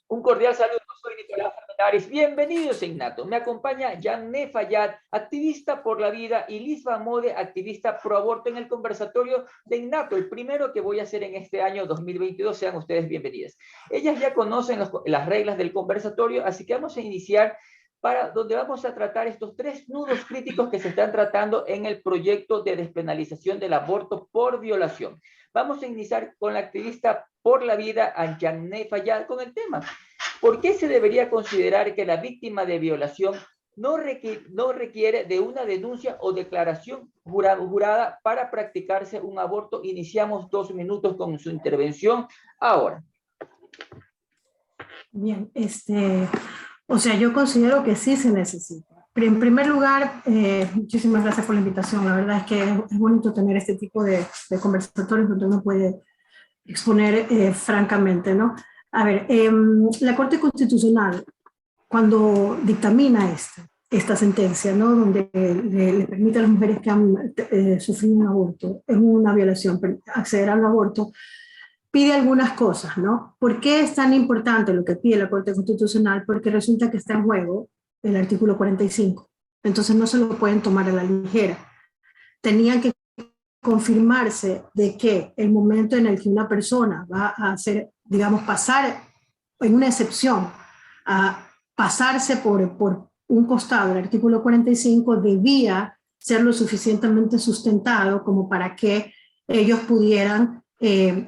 Un cordial saludo, soy Nicolás Fernández. Bienvenidos a Innato. Me acompaña Yanné Fayad, activista por la vida, y Lisba Mode, activista pro aborto, en el conversatorio de Innato, el primero que voy a hacer en este año 2022. Sean ustedes bienvenidas. Ellas ya conocen las reglas del conversatorio, así que vamos a iniciar donde vamos a tratar estos tres nudos críticos que se están tratando en el proyecto de despenalización del aborto por violación. Vamos a iniciar con la activista por la vida, Yanné Fayad, con el tema: ¿por qué se debería considerar que la víctima de violación no requiere de una denuncia o declaración jurada para practicarse un aborto? Iniciamos 2 minutos con su intervención ahora. Bien, o sea, yo considero que sí se necesita. Pero en primer lugar, muchísimas gracias por la invitación. La verdad es que es bonito tener este tipo de conversatorios donde uno puede exponer francamente, ¿no? A ver, la Corte Constitucional, cuando dictamina esta sentencia, ¿no? Donde le permite a las mujeres que han sufrido un aborto, es una violación, acceder al aborto, pide algunas cosas, ¿no? ¿Por qué es tan importante lo que pide la Corte Constitucional? Porque resulta que está en juego el artículo 45. Entonces no se lo pueden tomar a la ligera. Tenían que confirmarse de que el momento en el que una persona va a hacer, digamos, pasar en una excepción, a pasarse por un costado, el artículo 45 debía ser lo suficientemente sustentado como para que ellos pudieran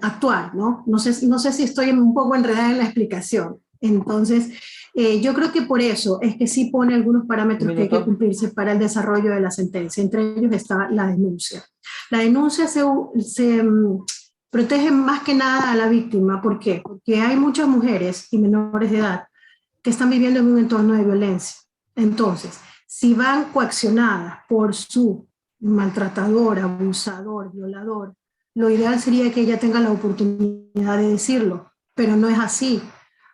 actuar, ¿no? No sé si estoy un poco enredada en la explicación. Entonces, yo creo que por eso es que sí pone algunos parámetros que hay que cumplirse para el desarrollo de la sentencia. Entre ellos está la denuncia. La denuncia se protege más que nada a la víctima. ¿Por qué? Porque hay muchas mujeres y menores de edad que están viviendo en un entorno de violencia. Entonces, si van coaccionadas por su maltratador, abusador, violador, lo ideal sería que ella tenga la oportunidad de decirlo, pero no es así.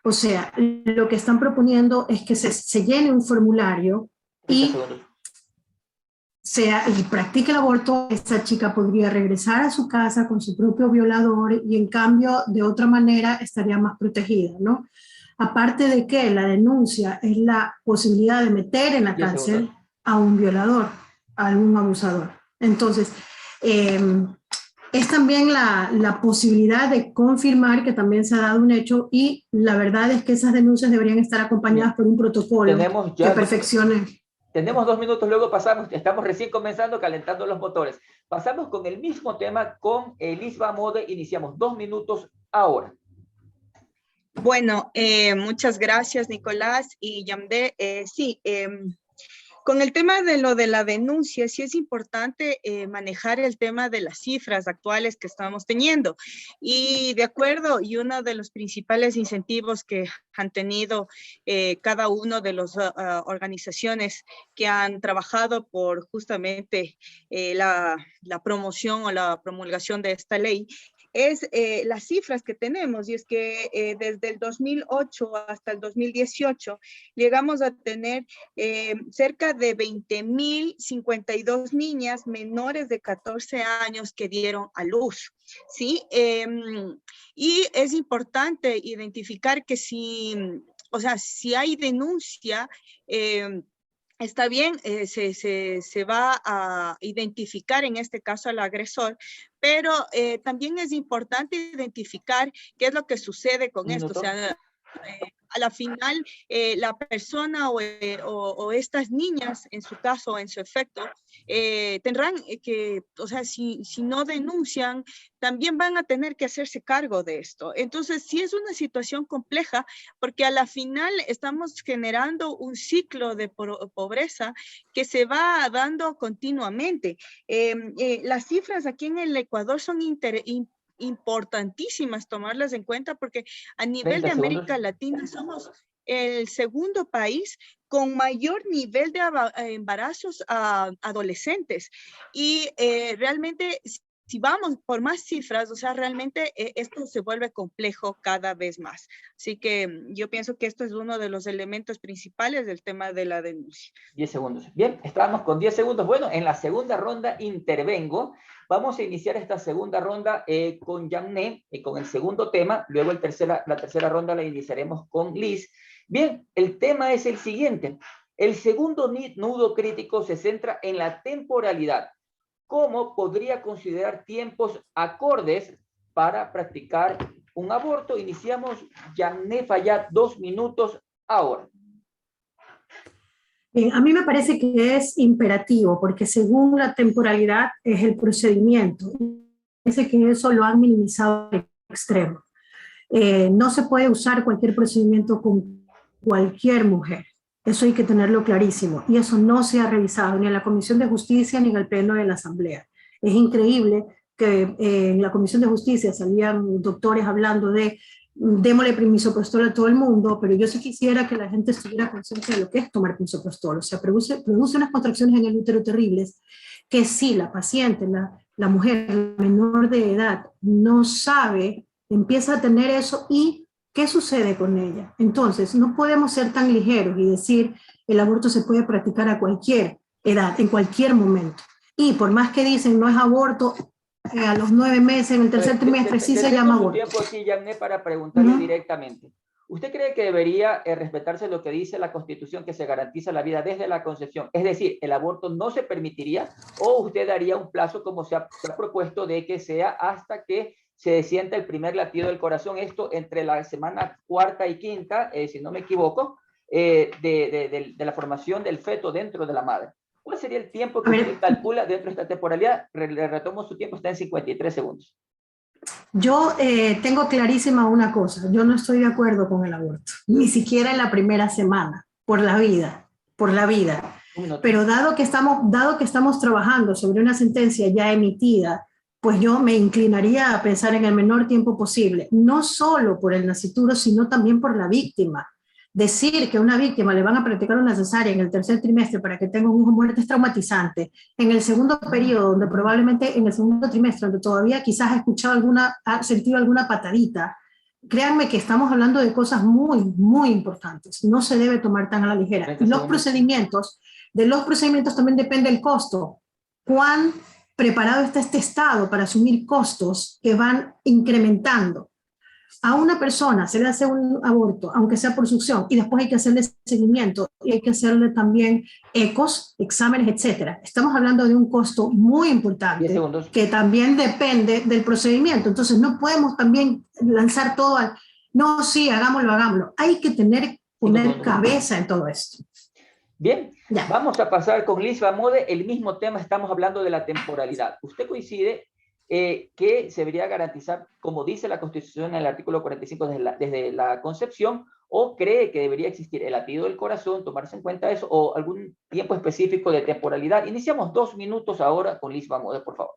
O sea, lo que están proponiendo es que se llene un formulario y practique el aborto. Esta chica podría regresar a su casa con su propio violador y en cambio de otra manera estaría más protegida, ¿no? Aparte de que la denuncia es la posibilidad de meter en la cárcel a un violador, a algún abusador. Entonces, es también la posibilidad de confirmar que también se ha dado un hecho, y la verdad es que esas denuncias deberían estar acompañadas por un protocolo que perfeccione. Tenemos 2 minutos, luego pasamos, estamos recién comenzando, calentando los motores. Pasamos con el mismo tema con Lisba Mode, iniciamos 2 minutos ahora. Bueno, muchas gracias, Nicolás y Yamde. Sí, con el tema de lo de la denuncia, sí es importante manejar el tema de las cifras actuales que estamos teniendo. Y de acuerdo, y uno de los principales incentivos que han tenido cada uno de las organizaciones que han trabajado por justamente la promoción o la promulgación de esta ley, es las cifras que tenemos, y es que desde el 2008 hasta el 2018 llegamos a tener cerca de 20.052 niñas menores de 14 años que dieron a luz, ¿sí? Y es importante identificar que si hay denuncia, está bien, se va a identificar en este caso al agresor, pero también es importante identificar qué es lo que sucede con esto. O sea, a la final, la persona o estas niñas, en su caso, en su efecto, tendrán que, o sea, si no denuncian, también van a tener que hacerse cargo de esto. Entonces, sí es una situación compleja, porque a la final estamos generando un ciclo de pobreza que se va dando continuamente. Las cifras aquí en el Ecuador son importantísimas tomarlas en cuenta, porque a nivel de América Latina somos el segundo país con mayor nivel de embarazos a adolescentes, y realmente si vamos por más cifras, o sea, realmente esto se vuelve complejo cada vez más. Así que yo pienso que esto es uno de los elementos principales del tema de la denuncia. 10 segundos. Bien, estábamos con 10 segundos. Bueno, en la segunda ronda intervengo. Vamos a iniciar esta segunda ronda con Yamne, con el segundo tema. Luego la tercera ronda la iniciaremos con Liz. Bien, el tema es el siguiente. El segundo nudo crítico se centra en la temporalidad. ¿Cómo podría considerar tiempos acordes para practicar un aborto? Iniciamos, Yamne Fayad, 2 minutos ahora. Bien, a mí me parece que es imperativo, porque según la temporalidad es el procedimiento. Parece que eso lo han minimizado al extremo. No se puede usar cualquier procedimiento con cualquier mujer. Eso hay que tenerlo clarísimo. Y eso no se ha revisado ni en la Comisión de Justicia ni en el Pleno de la Asamblea. Es increíble que en la Comisión de Justicia salían doctores hablando de démosle misoprostol a todo el mundo, pero yo sí quisiera que la gente estuviera consciente de lo que es tomar misoprostol. O sea, produce unas contracciones en el útero terribles que si la paciente, la mujer menor de edad, no sabe, empieza a tener eso y ¿qué sucede con ella? Entonces, no podemos ser tan ligeros y decir el aborto se puede practicar a cualquier edad, en cualquier momento. Y por más que dicen no es aborto, a los 9 meses, en el tercer trimestre, sí se llama aborto. Tiempo aquí, Yamne, para preguntarle directamente. ¿Usted cree que debería respetarse lo que dice la Constitución, que se garantiza la vida desde la concepción? Es decir, ¿el aborto no se permitiría o usted daría un plazo como se ha propuesto de que sea hasta que se sienta el primer latido del corazón? Esto entre la semana 4ª y 5ª, si no me equivoco, de la formación del feto dentro de la madre. ¿Cuál sería el tiempo que usted calcula dentro de esta temporalidad? Le retomo su tiempo, está en 53 segundos. Yo tengo clarísima una cosa, yo no estoy de acuerdo con el aborto, ni siquiera en la primera semana, por la vida. Pero dado que estamos trabajando sobre una sentencia ya emitida, pues yo me inclinaría a pensar en el menor tiempo posible, no solo por el nascituro, sino también por la víctima. Decir que a una víctima le van a practicar una cesárea en el tercer trimestre para que tenga un hijo muerto es traumatizante. En el segundo periodo, donde probablemente en el segundo trimestre, donde todavía quizás ha sentido alguna patadita, créanme que estamos hablando de cosas muy, muy importantes. No se debe tomar tan a la ligera. De los procedimientos también depende el costo. ¿Cuán preparado está este Estado para asumir costos que van incrementando? A una persona se le hace un aborto, aunque sea por succión, y después hay que hacerle seguimiento y hay que hacerle también ecos, exámenes, etc. Estamos hablando de un costo muy importante que también depende del procedimiento. Entonces no podemos también lanzar todo al, no, sí, hagámoslo. Hay que poner cabeza en todo esto. Bien, ya. Vamos a pasar con Liz Bamode, el mismo tema, estamos hablando de la temporalidad. ¿Usted coincide que se debería garantizar, como dice la Constitución en el artículo 45, desde la concepción, o cree que debería existir el latido del corazón, tomarse en cuenta eso, o algún tiempo específico de temporalidad? Iniciamos 2 minutos ahora con Liz Bamode, por favor.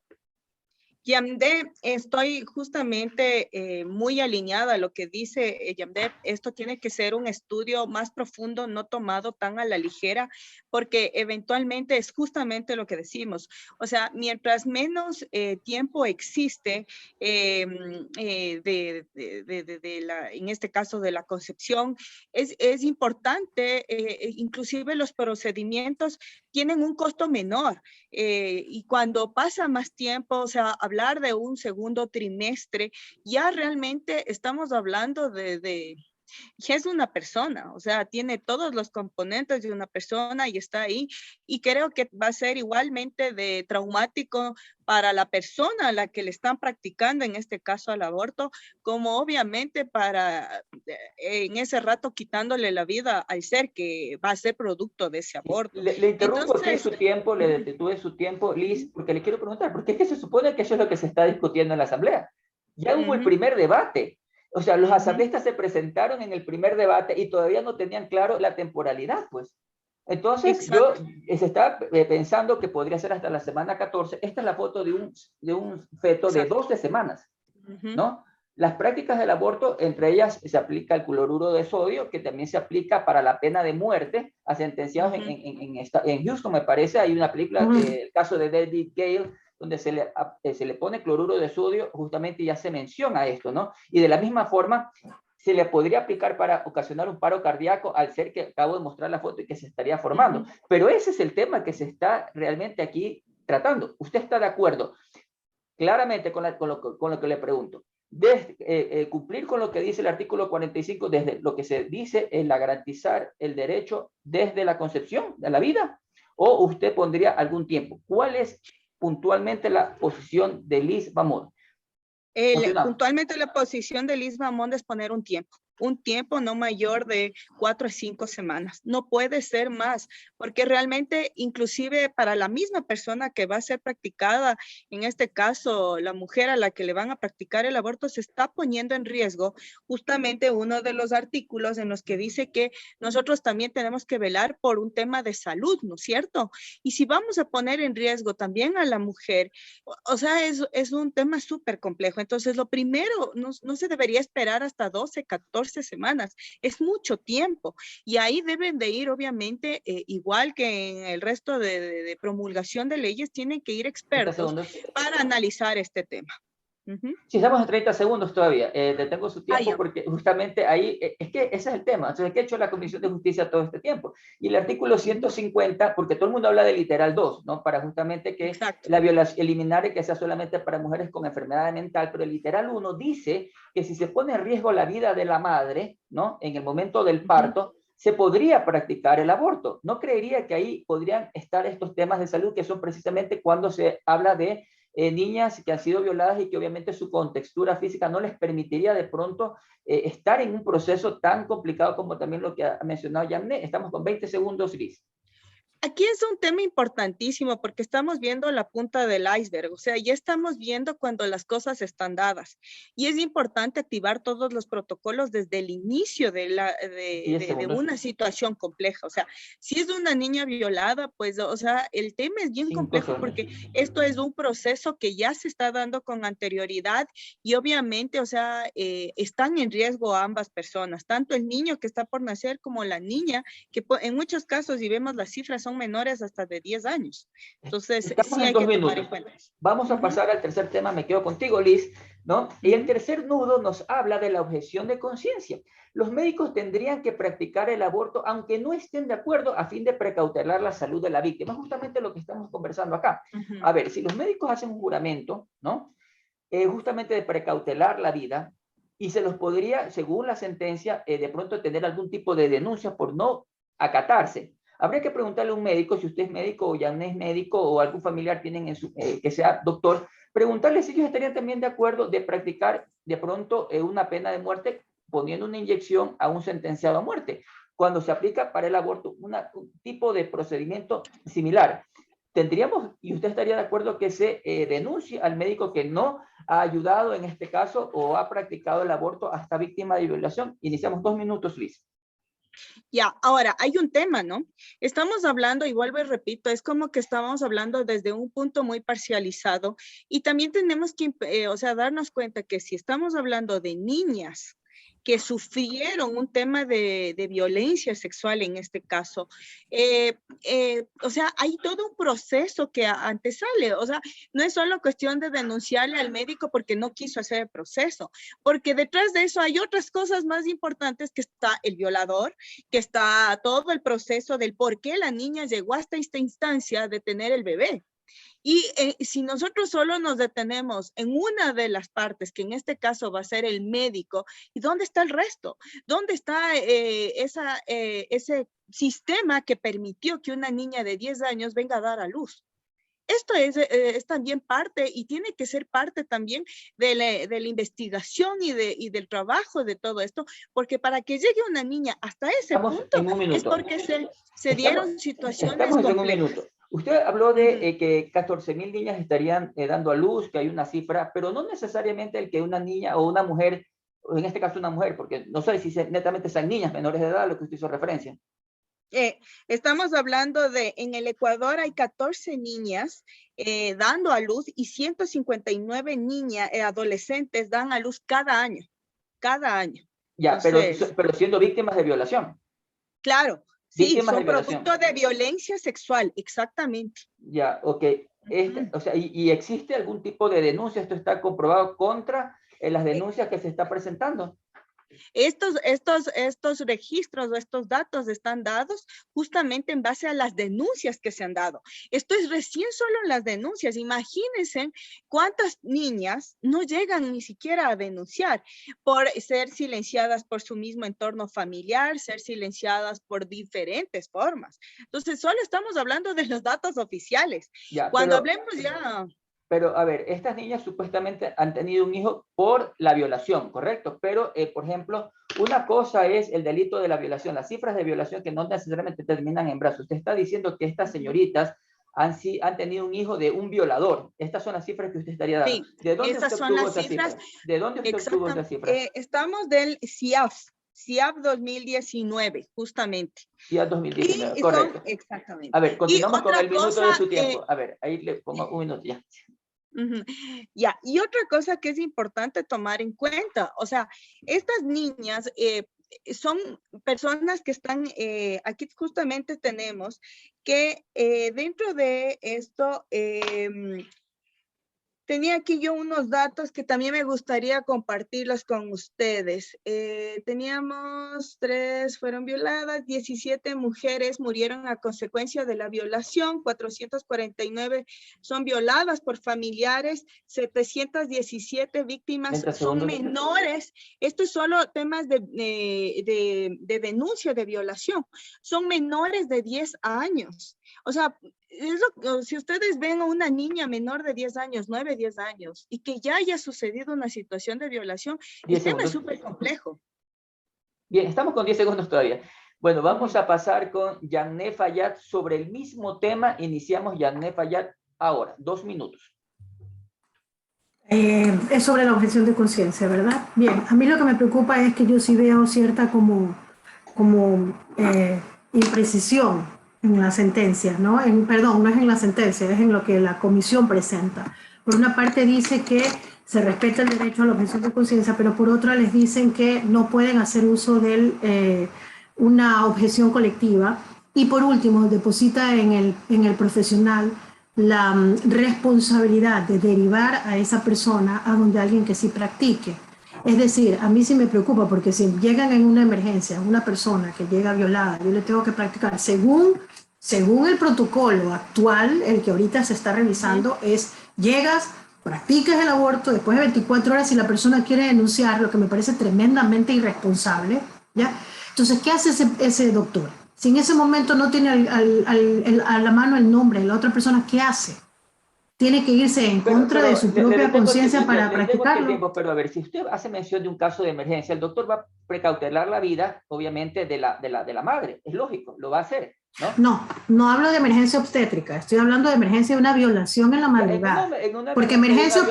Yamde, estoy justamente muy alineada a lo que dice Yamde. Esto tiene que ser un estudio más profundo, no tomado tan a la ligera, porque eventualmente es justamente lo que decimos. O sea, mientras menos tiempo existe en este caso de la concepción, es importante, inclusive los procedimientos tienen un costo menor y cuando pasa más tiempo, o sea, hablar de un segundo trimestre, ya realmente estamos hablando ya es una persona, o sea, tiene todos los componentes de una persona y está ahí, y creo que va a ser igualmente de traumático para la persona a la que le están practicando, en este caso al aborto, como obviamente para en ese rato quitándole la vida al ser que va a ser producto de ese aborto. Le interrumpo aquí su tiempo, le detuve su tiempo, Liz, porque le quiero preguntar, porque es que se supone que eso es lo que se está discutiendo en la Asamblea. Ya hubo el primer debate. O sea, los asambleístas se presentaron en el primer debate y todavía no tenían claro la temporalidad, pues. Entonces, se está pensando que podría ser hasta la semana 14. Esta es la foto de un feto de 12 semanas, ¿no? Las prácticas del aborto, entre ellas se aplica el cloruro de sodio, que también se aplica para la pena de muerte a sentenciados en Houston, me parece. Hay una película, el caso de David Gale, donde se le pone cloruro de sodio, justamente ya se menciona esto, ¿no? Y de la misma forma, se le podría aplicar para ocasionar un paro cardíaco al ser que acabo de mostrar la foto y que se estaría formando. Pero ese es el tema que se está realmente aquí tratando. ¿Usted está de acuerdo claramente con lo que le pregunto? Cumplir con lo que dice el artículo 45, desde lo que se dice en la garantizar el derecho desde la concepción de la vida, o usted pondría algún tiempo. ¿Cuál es puntualmente la posición de Liz Bamón? Puntualmente la posición de Liz Bamón es poner un tiempo no mayor de 4 a 5 semanas. No puede ser más, porque realmente inclusive para la misma persona que va a ser practicada, en este caso la mujer a la que le van a practicar el aborto, se está poniendo en riesgo justamente uno de los artículos en los que dice que nosotros también tenemos que velar por un tema de salud, ¿no es cierto? Y si vamos a poner en riesgo también a la mujer, o sea, es un tema súper complejo. Entonces, lo primero, no se debería esperar hasta 12, 14 semanas. Es mucho tiempo. Y ahí deben de ir, obviamente, igual que en el resto de promulgación de leyes, tienen que ir expertos para analizar este tema. Sí, estamos en 30 segundos todavía. Detengo su tiempo porque justamente ahí, es que ese es el tema. Entonces, ¿qué ha hecho la Comisión de Justicia todo este tiempo? Y el artículo 150, porque todo el mundo habla del literal 2, ¿no? Para justamente que la violación, eliminar y que sea solamente para mujeres con enfermedad mental, pero el literal 1 dice que si se pone en riesgo la vida de la madre, ¿no? En el momento del parto, se podría practicar el aborto. No creería que ahí podrían estar estos temas de salud que son precisamente cuando se habla de niñas que han sido violadas y que obviamente su contextura física no les permitiría de pronto estar en un proceso tan complicado como también lo que ha mencionado Yamne. Estamos con 20 segundos, Liz. Aquí es un tema importantísimo porque estamos viendo la punta del iceberg, o sea, ya estamos viendo cuando las cosas están dadas y es importante activar todos los protocolos desde el inicio de una situación compleja, o sea, si es una niña violada, pues, o sea, el tema es bien complejo porque esto es un proceso que ya se está dando con anterioridad y obviamente, o sea, están en riesgo ambas personas, tanto el niño que está por nacer como la niña, que en muchos casos, si vemos las cifras, son menores hasta de 10 años. Entonces, estamos sí hay que tomar en cuenta. Vamos a pasar al tercer tema, me quedo contigo, Liz, ¿no? Y el tercer nudo nos habla de la objeción de conciencia. Los médicos tendrían que practicar el aborto aunque no estén de acuerdo a fin de precautelar la salud de la víctima. Es justamente lo que estamos conversando acá. A ver, si los médicos hacen un juramento, ¿no? Justamente de precautelar la vida, y se los podría, según la sentencia, de pronto tener algún tipo de denuncia por no acatarse. Habría que preguntarle a un médico, si usted es médico o ya no es médico o algún familiar tienen en su, que sea doctor, preguntarle si ellos estarían también de acuerdo de practicar de pronto una pena de muerte poniendo una inyección a un sentenciado a muerte, cuando se aplica para el aborto un tipo de procedimiento similar. Tendríamos, y usted estaría de acuerdo que se denuncie al médico que no ha ayudado en este caso o ha practicado el aborto hasta víctima de violación. Iniciamos 2 minutos, Liz. Ya, ahora hay un tema, ¿no? Estamos hablando, y vuelvo y repito, es como que estamos hablando desde un punto muy parcializado y también tenemos que, o sea, darnos cuenta que si estamos hablando de niñas que sufrieron un tema de violencia sexual en este caso. O sea, hay todo un proceso que antesale, o sea, no es solo cuestión de denunciarle al médico porque no quiso hacer el proceso, porque detrás de eso hay otras cosas más importantes, que está el violador, que está todo el proceso del por qué la niña llegó hasta esta instancia de tener el bebé. Y si nosotros solo nos detenemos en una de las partes, que en este caso va a ser el médico, ¿y dónde está el resto? ¿Dónde está ese sistema que permitió que una niña de 10 años venga a dar a luz? Esto es también parte y tiene que ser parte también de la investigación y del trabajo de todo esto, porque para que llegue una niña hasta ese punto es porque se dieron situaciones complejas. Usted habló de que 14,000 niñas estarían dando a luz, que hay una cifra, pero no necesariamente el que una niña o una mujer, o en este caso una mujer, porque no sé si netamente son niñas menores de edad a lo que usted hizo referencia. Estamos hablando de, en el Ecuador hay 14 niñas dando a luz y 159 niñas, adolescentes dan a luz cada año. Ya, entonces, pero siendo víctimas de violación. Claro. Sí, son producto de violencia sexual, exactamente. Ya, ok. o sea, y existe algún tipo de denuncia, esto está comprobado contra las denuncias que se está presentando. Estos registros o estos datos están dados justamente en base a las denuncias que se han dado. Esto es recién solo las denuncias. Imagínense cuántas niñas no llegan ni siquiera a denunciar por ser silenciadas por su mismo entorno familiar, ser silenciadas por diferentes formas. Entonces, solo estamos hablando de los datos oficiales. Ya, Cuando hablemos ya... Pero, a ver, estas niñas supuestamente han tenido un hijo por la violación, ¿correcto? Pero, por ejemplo, una cosa es el delito de la violación, las cifras de violación que no necesariamente terminan en brazos. Usted está diciendo que estas señoritas han tenido un hijo de un violador. Estas son las cifras que usted estaría dando. Sí, ¿De dónde esas usted son obtuvo las esas cifras. cifras? ¿De dónde usted obtuvo esas cifras? Estamos del CIAF 2019, justamente. CIAF 2019, correcto. Exactamente. A ver, continuamos con el minuto de su tiempo. Que, a ver, ahí le pongo un minuto ya. Ya, y otra cosa que es importante tomar en cuenta, o sea, estas niñas son personas que están, aquí justamente tenemos que dentro de esto, tenía aquí yo unos datos que también me gustaría compartirlos con ustedes. Teníamos 3 fueron violadas, 17 mujeres murieron a consecuencia de la violación, 449 son violadas por familiares, 717 víctimas son menores. Esto es solo temas de denuncia de violación. Son menores de 10 años. O sea, si ustedes ven a una niña menor de 10 años, 9, 10 años, y que ya haya sucedido una situación de violación, el tema es súper complejo. Bien, estamos con 10 segundos todavía. Bueno, vamos a pasar con Yanné Fayad sobre el mismo tema. Iniciamos Yanné Fayad ahora, 2 minutos. Es sobre la objeción de conciencia, ¿verdad? Bien, a mí lo que me preocupa es que yo sí veo cierta como imprecisión en la sentencia, ¿no? Perdón, no es en la sentencia, es en lo que la comisión presenta. Por una parte dice que se respeta el derecho a la objeción de conciencia, pero por otra les dicen que no pueden hacer uso de una objeción colectiva. Y por último, deposita en el profesional la responsabilidad de derivar a esa persona a donde alguien que sí practique. Es decir, a mí sí me preocupa porque si llegan en una emergencia, una persona que llega violada, yo le tengo que practicar según el protocolo actual, el que ahorita se está revisando, es llegas, practicas el aborto, después de 24 horas si la persona quiere denunciar, lo que me parece tremendamente irresponsable, ¿ya? Entonces, ¿qué hace ese doctor? Si en ese momento no tiene a la mano el nombre de la otra persona, ¿qué hace? Tiene que irse en contra de su propia conciencia para practicarlo. Pero a ver, si usted hace mención de un caso de emergencia, el doctor va a precautelar la vida, obviamente, de la madre. Es lógico, lo va a hacer, ¿no? No hablo de emergencia obstétrica. Estoy hablando de emergencia de una violación en la madrugada. Porque emergencia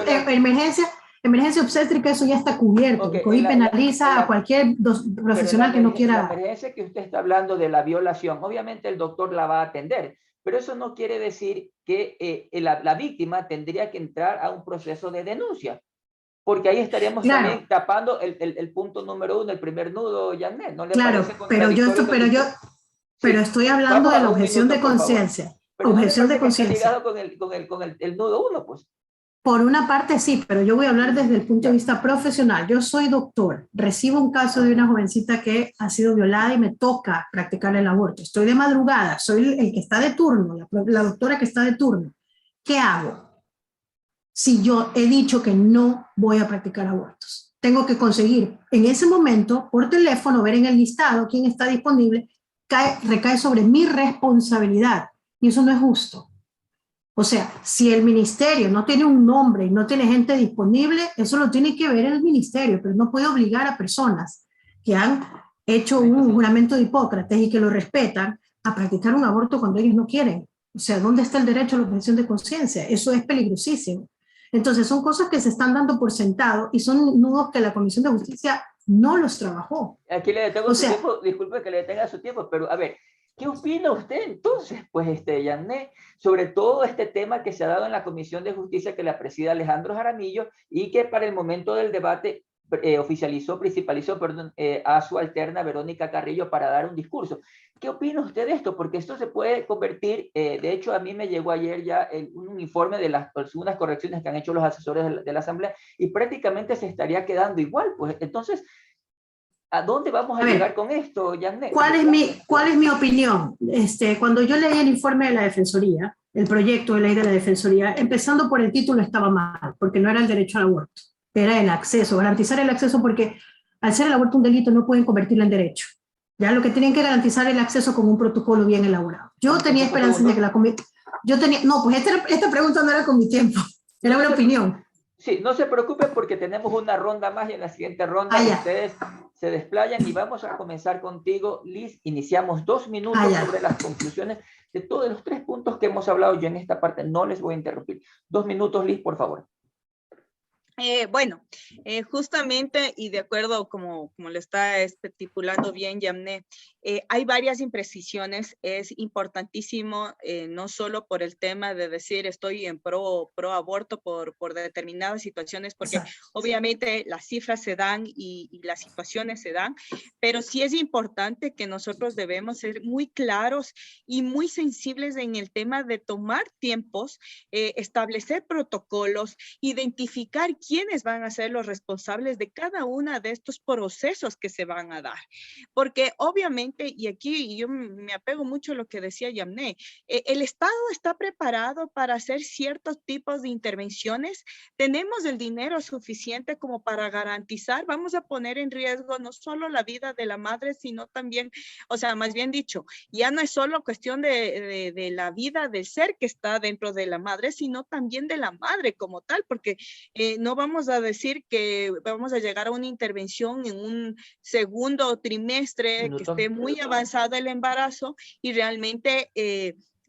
obstétrica, eso ya está cubierto. Okay, hoy penaliza a cualquier profesional que no quiera. La emergencia que usted está hablando de la violación, obviamente el doctor la va a atender. Pero eso no quiere decir que la víctima tendría que entrar a un proceso de denuncia, porque ahí estaríamos también tapando el punto número 1, el primer nudo, Yanné. ¿No le parece contradictorio? Pero estoy hablando de la objeción de conciencia. Objeción de conciencia. Con el nudo 1, pues. Por una parte sí, pero yo voy a hablar desde el punto de vista profesional. Yo soy doctor, recibo un caso de una jovencita que ha sido violada y me toca practicar el aborto. Estoy de madrugada, soy el que está de turno, la doctora que está de turno. ¿Qué hago? Si yo he dicho que no voy a practicar abortos, tengo que conseguir en ese momento, por teléfono, ver en el listado quién está disponible, recae sobre mi responsabilidad y eso no es justo. O sea, si el ministerio no tiene un nombre y no tiene gente disponible, eso lo tiene que ver el ministerio, pero no puede obligar a personas que han hecho un juramento de Hipócrates y que lo respetan a practicar un aborto cuando ellos no quieren. O sea, ¿dónde está el derecho a la objeción de conciencia? Eso es peligrosísimo. Entonces, son cosas que se están dando por sentado y son nudos que la Comisión de Justicia no los trabajó. Aquí le detengo su tiempo, disculpe que le detenga su tiempo, pero a ver, ¿qué opina usted entonces, pues, Yanné, sobre todo este tema que se ha dado en la Comisión de Justicia que la preside Alejandro Jaramillo y que para el momento del debate principalizó, perdón, a su alterna Verónica Carrillo para dar un discurso. ¿Qué opina usted de esto? Porque esto se puede convertir, de hecho a mí me llegó ayer ya un informe de las unas correcciones que han hecho los asesores de la Asamblea y prácticamente se estaría quedando igual. Pues entonces, ¿a dónde vamos a llegar con esto, Janet? ¿Cuál es mi opinión? Cuando yo leí el informe de la Defensoría, el proyecto de ley de la Defensoría, empezando por el título estaba mal, porque no era el derecho al aborto, era el acceso, garantizar el acceso, porque al ser el aborto un delito no pueden convertirlo en derecho. Ya lo que tienen que garantizar el acceso con un protocolo bien elaborado. Yo tenía esperanza de que la comisión... No, pues esta pregunta no era con mi tiempo, era una opinión. Sí, no se preocupen porque tenemos una ronda más y en la siguiente ronda ustedes se desplayan y vamos a comenzar contigo, Liz. Iniciamos 2 minutos sobre las conclusiones de todos los 3 puntos que hemos hablado. Yo en esta parte no les voy a interrumpir. 2 minutos, Liz, por favor. Justamente y de acuerdo como lo está estipulando bien Yamné, hay varias imprecisiones. Es importantísimo, no solo por el tema de decir estoy en pro aborto por determinadas situaciones, porque obviamente las cifras se dan y las situaciones se dan, pero sí es importante que nosotros debemos ser muy claros y muy sensibles en el tema de tomar tiempos, establecer protocolos, identificar quiénes van a ser los responsables de cada una de estos procesos que se van a dar. Porque obviamente, y aquí yo me apego mucho a lo que decía Yamné, el Estado está preparado para hacer ciertos tipos de intervenciones. Tenemos el dinero suficiente como para garantizar, vamos a poner en riesgo no solo la vida de la madre, sino también, o sea, más bien dicho, ya no es solo cuestión de la vida del ser que está dentro de la madre, sino también de la madre como tal, porque no vamos a decir que vamos a llegar a una intervención en un segundo trimestre que esté muy avanzado el embarazo y realmente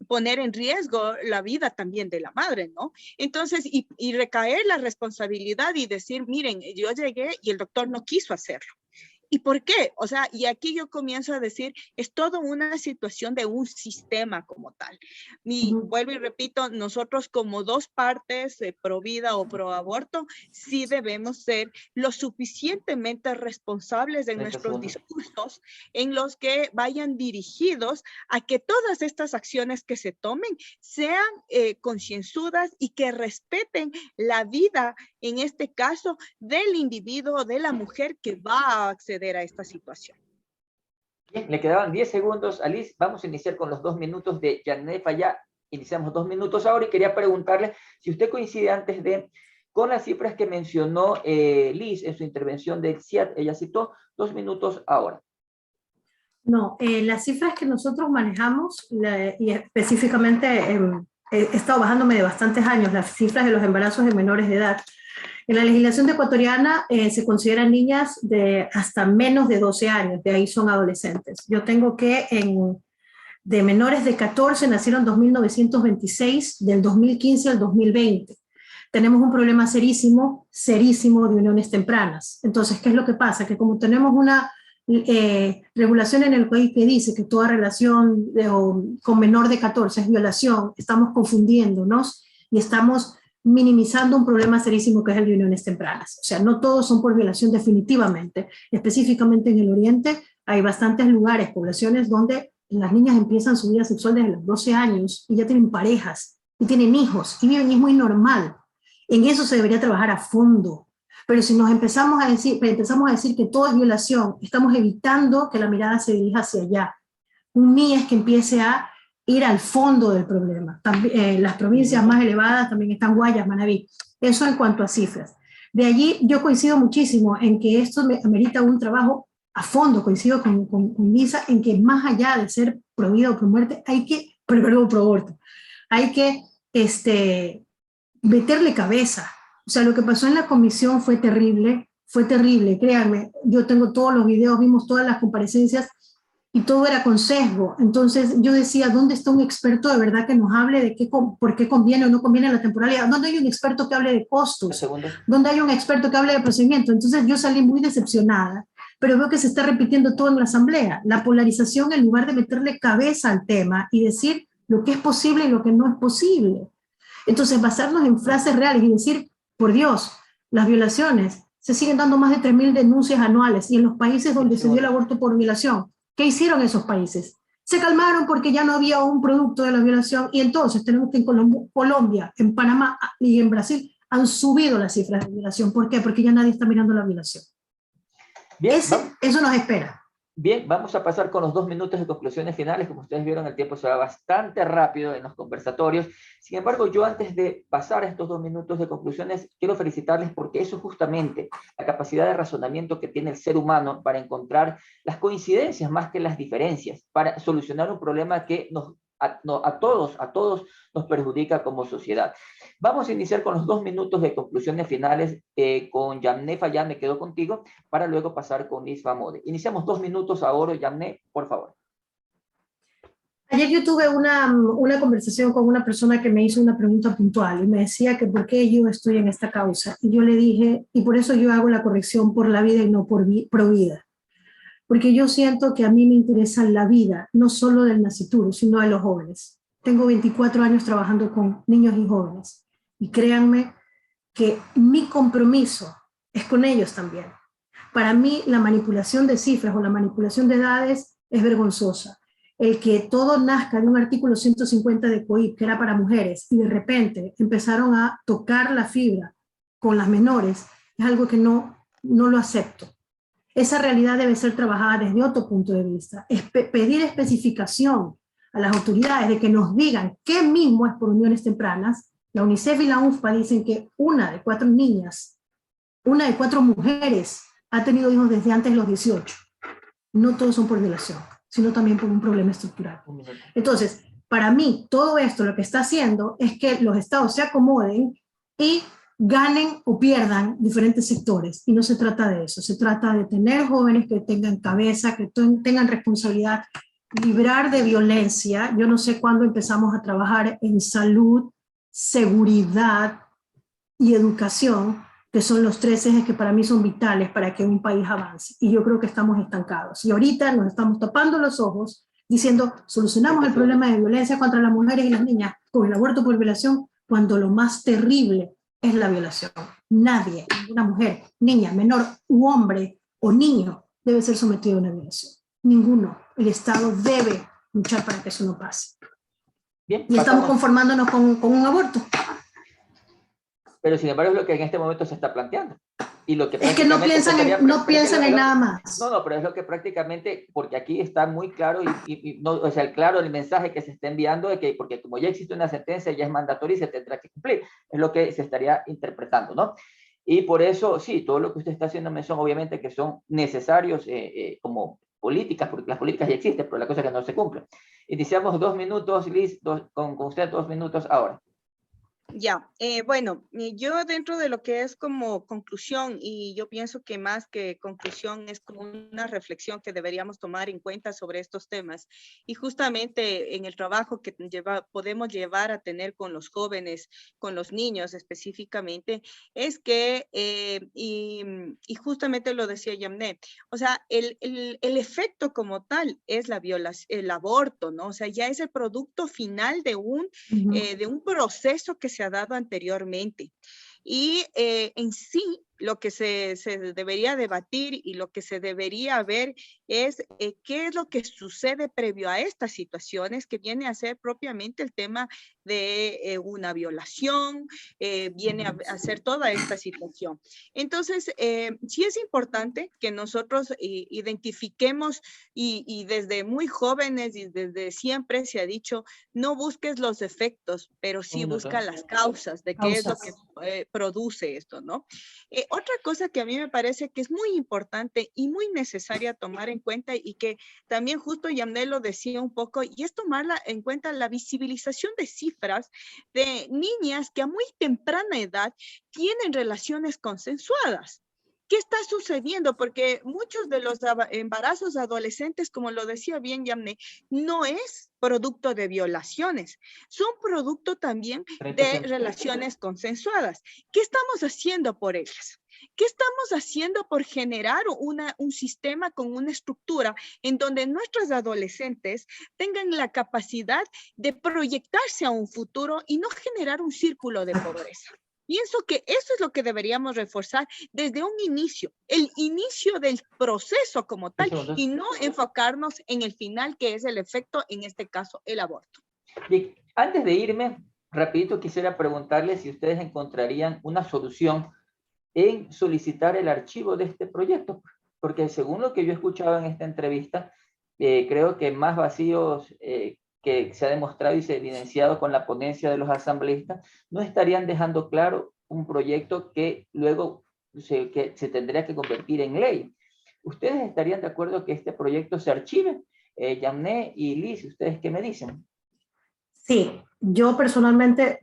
poner en riesgo la vida también de la madre, ¿no? Entonces, y recaer la responsabilidad y decir, miren, yo llegué y el doctor no quiso hacerlo. ¿Y por qué? O sea, y aquí yo comienzo a decir, es toda una situación de un sistema como tal. Y vuelvo y repito, nosotros como dos partes, pro vida o pro aborto, sí debemos ser lo suficientemente responsables de nuestros discursos en los que vayan dirigidos a que todas estas acciones que se tomen sean concienzudas y que respeten la vida, en este caso, del individuo, de la mujer que va a acceder a esta situación. Bien, le quedaban 10 segundos a Liz. Vamos a iniciar con los 2 minutos de Janet Fayad. Iniciamos 2 minutos ahora y quería preguntarle si usted coincide con las cifras que mencionó Liz en su intervención del CIAT. Ella citó 2 minutos ahora. No, las cifras que nosotros manejamos, y específicamente he estado bajándome de bastantes años, las cifras de los embarazos de menores de edad. En la legislación ecuatoriana se consideran niñas de hasta menos de 12 años, de ahí son adolescentes. Yo tengo que de menores de 14 nacieron 2.926, del 2015 al 2020. Tenemos un problema serísimo de uniones tempranas. Entonces, ¿qué es lo que pasa? Que como tenemos una regulación en el país que dice que toda relación con menor de 14 es violación, estamos confundiéndonos y estamos minimizando un problema serísimo que es el de uniones tempranas. O sea, no todos son por violación definitivamente. Específicamente en el Oriente hay bastantes lugares, poblaciones donde las niñas empiezan su vida sexual desde los 12 años y ya tienen parejas y tienen hijos y viven, y es muy normal. En eso se debería trabajar a fondo. Pero si nos empezamos a decir que todo es violación, estamos evitando que la mirada se dirija hacia allá. Un NIE es que empiece a ir al fondo del problema. También, las provincias más elevadas también están Guayas, Manabí. Eso en cuanto a cifras. De allí yo coincido muchísimo en que esto amerita un trabajo a fondo, coincido con Lisa, en que más allá de ser pro vida o pro muerte, hay que, pro aborto, hay que meterle cabeza. O sea, lo que pasó en la comisión fue terrible, créanme. Yo tengo todos los videos, vimos todas las comparecencias, y todo era con sesgo. Entonces yo decía, ¿dónde está un experto de verdad que nos hable de por qué conviene o no conviene la temporalidad? ¿Dónde hay un experto que hable de costos? ¿Dónde hay un experto que hable de procedimiento? Entonces yo salí muy decepcionada, pero veo que se está repitiendo todo en la asamblea. La polarización en lugar de meterle cabeza al tema y decir lo que es posible y lo que no es posible. Entonces basarnos en frases reales y decir, por Dios, las violaciones se siguen dando más de 3.000 denuncias anuales. Y en los países donde se dio el aborto por violación, ¿qué hicieron esos países? Se calmaron porque ya no había un producto de la violación, y entonces tenemos que en Colombia, en Panamá y en Brasil han subido las cifras de violación. ¿Por qué? Porque ya nadie está mirando la violación. Bien, eso nos espera. Bien, vamos a pasar con los 2 minutos de conclusiones finales. Como ustedes vieron, el tiempo se va bastante rápido en los conversatorios. Sin embargo, yo antes de pasar a estos 2 minutos de conclusiones, quiero felicitarles porque eso es justamente la capacidad de razonamiento que tiene el ser humano para encontrar las coincidencias más que las diferencias, para solucionar un problema que a todos nos perjudica como sociedad. Vamos a iniciar con los 2 minutos de conclusiones finales con Yamne Fayad, me quedo contigo, para luego pasar con Lisva Mode. Iniciamos 2 minutos ahora, Yamne, por favor. Ayer yo tuve una conversación con una persona que me hizo una pregunta puntual y me decía que por qué yo estoy en esta causa. Y yo le dije, y por eso yo hago la corrección por la vida y no por pro vida. Porque yo siento que a mí me interesa la vida, no solo del nascituro, sino de los jóvenes. Tengo 24 años trabajando con niños y jóvenes. Y créanme que mi compromiso es con ellos también. Para mí, la manipulación de cifras o la manipulación de edades es vergonzosa. El que todo nazca de un artículo 150 de COIP, que era para mujeres, y de repente empezaron a tocar la fibra con las menores, es algo que no lo acepto. Esa realidad debe ser trabajada desde otro punto de vista. Pedir especificación a las autoridades de que nos digan qué mismo es por uniones tempranas. La UNICEF y la UNFPA dicen que 1 de 4 niñas, 1 de 4 mujeres ha tenido hijos desde antes de los 18. No todos son por violación, sino también por un problema estructural. Entonces, para mí, todo esto lo que está haciendo es que los estados se acomoden y ganen o pierdan diferentes sectores, y no se trata de eso, se trata de tener jóvenes que tengan cabeza, que tengan responsabilidad, librar de violencia. Yo no sé cuándo empezamos a trabajar en salud, seguridad y educación, que son los 3 ejes que para mí son vitales para que un país avance, y yo creo que estamos estancados, y ahorita nos estamos tapando los ojos diciendo, solucionamos el problema de violencia contra las mujeres y las niñas con el aborto por violación, cuando lo más terrible es la violación. Nadie, ninguna mujer, niña, menor u hombre o niño debe ser sometido a una violación. Ninguno. El Estado debe luchar para que eso no pase. Bien, y estamos conformándonos con un aborto. Pero sin embargo es lo que en este momento se está planteando. Y lo que es que no piensan en nada más. No, pero es lo que prácticamente, porque aquí está muy claro, o sea, el mensaje que se está enviando de que, porque como ya existe una sentencia, ya es mandatoria y se tendrá que cumplir, es lo que se estaría interpretando, ¿no? Y por eso, sí, todo lo que usted está haciendo mención, obviamente que son necesarios como políticas, porque las políticas ya existen, pero la cosa es que no se cumplen. Iniciamos 2 minutos, Liz, con usted 2 minutos ahora. Ya, bueno, yo dentro de lo que es como conclusión, y yo pienso que más que conclusión es como una reflexión que deberíamos tomar en cuenta sobre estos temas, y justamente en el trabajo que podemos llevar a tener con los jóvenes, con los niños específicamente, es que, y justamente lo decía Yamne, o sea, el efecto como tal es la violación, el aborto, ¿no? O sea, ya es el producto final de un proceso que se ha dado anteriormente. Y en sí, lo que se debería debatir y lo que se debería ver es qué es lo que sucede previo a estas situaciones, que viene a ser propiamente el tema de una violación, viene a ser toda esta situación. Entonces, sí es importante que nosotros identifiquemos y desde muy jóvenes y desde siempre se ha dicho, no busques los efectos, pero sí busca las causas de qué es lo que produce esto, ¿no? Otra cosa que a mí me parece que es muy importante y muy necesaria tomar en cuenta, y que también justo Yamne lo decía un poco, y es tomar en cuenta la visibilización de cifras de niñas que a muy temprana edad tienen relaciones consensuadas. ¿Qué está sucediendo? Porque muchos de los embarazos adolescentes, como lo decía bien Yamne, no es producto de violaciones, son producto también de relaciones consensuadas. ¿Qué estamos haciendo por ellas? ¿Qué estamos haciendo por generar un sistema con una estructura en donde nuestros adolescentes tengan la capacidad de proyectarse a un futuro y no generar un círculo de pobreza? Pienso que eso es lo que deberíamos reforzar desde un inicio, el inicio del proceso como tal, y no enfocarnos en el final, que es el efecto, en este caso, el aborto. Bien, antes de irme, rapidito quisiera preguntarles si ustedes encontrarían una solución en solicitar el archivo de este proyecto, porque según lo que yo he escuchado en esta entrevista, creo que más vacíos que se ha demostrado y se ha evidenciado con la ponencia de los asambleístas, no estarían dejando claro un proyecto que luego que se tendría que convertir en ley. ¿Ustedes estarían de acuerdo que este proyecto se archive? Yamné y Liz, ¿ustedes qué me dicen? Sí, yo personalmente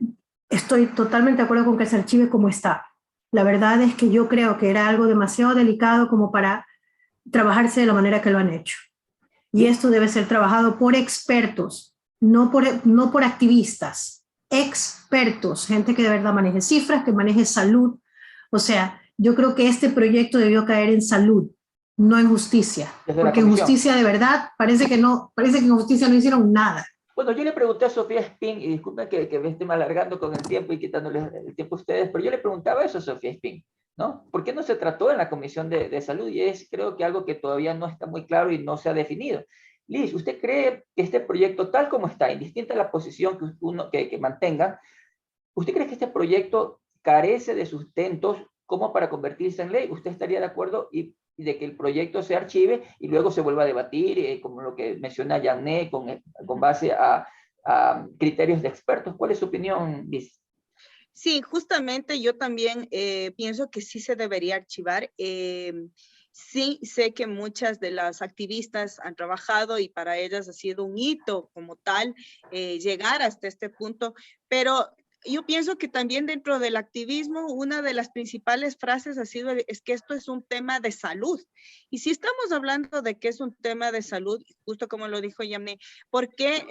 estoy totalmente de acuerdo con que se archive como está. La verdad es que yo creo que era algo demasiado delicado como para trabajarse de la manera que lo han hecho. Y esto debe ser trabajado por expertos, no por activistas, expertos, gente que de verdad maneje cifras, que maneje salud. O sea, yo creo que este proyecto debió caer en salud, no en justicia, porque en justicia de verdad parece que en justicia no hicieron nada. Bueno, yo le pregunté a Sofía Spin, y disculpen que me esté alargando con el tiempo y quitándoles el tiempo a ustedes, pero yo le preguntaba eso a Sofía Spin, ¿no? ¿Por qué no se trató en la Comisión de Salud? Y es, creo que algo que todavía no está muy claro y no se ha definido. Liz, ¿usted cree que este proyecto, tal como está, indistinta a la posición que mantenga, ¿usted cree que este proyecto carece de sustentos como para convertirse en ley? ¿Usted estaría de acuerdo y de que el proyecto se archive y luego se vuelva a debatir, como lo que menciona Yané, con base a criterios de expertos? ¿Cuál es su opinión, Liz? Sí, justamente yo también pienso que sí se debería archivar. Sí, sé que muchas de las activistas han trabajado y para ellas ha sido un hito como tal llegar hasta este punto, pero yo pienso que también dentro del activismo una de las principales frases ha sido es que esto es un tema de salud. Y si estamos hablando de que es un tema de salud, justo como lo dijo Yamné, ¿por qué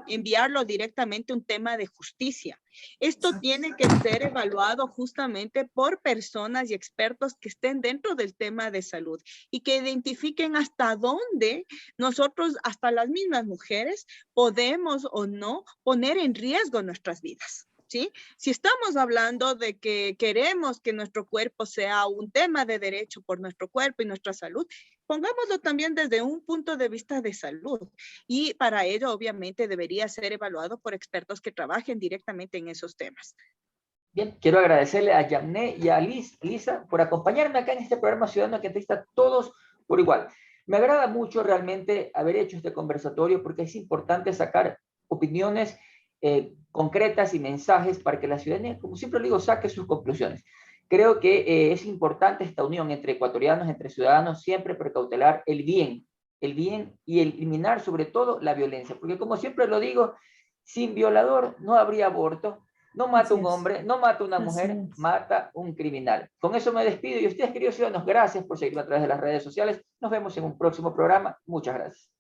enviarlo directamente a un tema de justicia? Esto tiene que ser evaluado justamente por personas y expertos que estén dentro del tema de salud y que identifiquen hasta dónde nosotros, hasta las mismas mujeres, podemos o no poner en riesgo nuestras vidas. ¿Sí? Si estamos hablando de que queremos que nuestro cuerpo sea un tema de derecho por nuestro cuerpo y nuestra salud, pongámoslo también desde un punto de vista de salud. Y para ello, obviamente, debería ser evaluado por expertos que trabajen directamente en esos temas. Bien, quiero agradecerle a Yamné y a Lisa por acompañarme acá en este programa Ciudadano que entrevista a todos por igual. Me agrada mucho realmente haber hecho este conversatorio porque es importante sacar opiniones concretas y mensajes para que la ciudadanía, como siempre le digo, saque sus conclusiones. Creo que es importante esta unión entre ecuatorianos, entre ciudadanos, siempre precautelar el bien y eliminar sobre todo la violencia, porque como siempre lo digo, sin violador no habría aborto, no mata un hombre, no mata una mujer, mata un criminal. Con eso me despido y ustedes, queridos ciudadanos, gracias por seguirme a través de las redes sociales. Nos vemos en un próximo programa. Muchas gracias.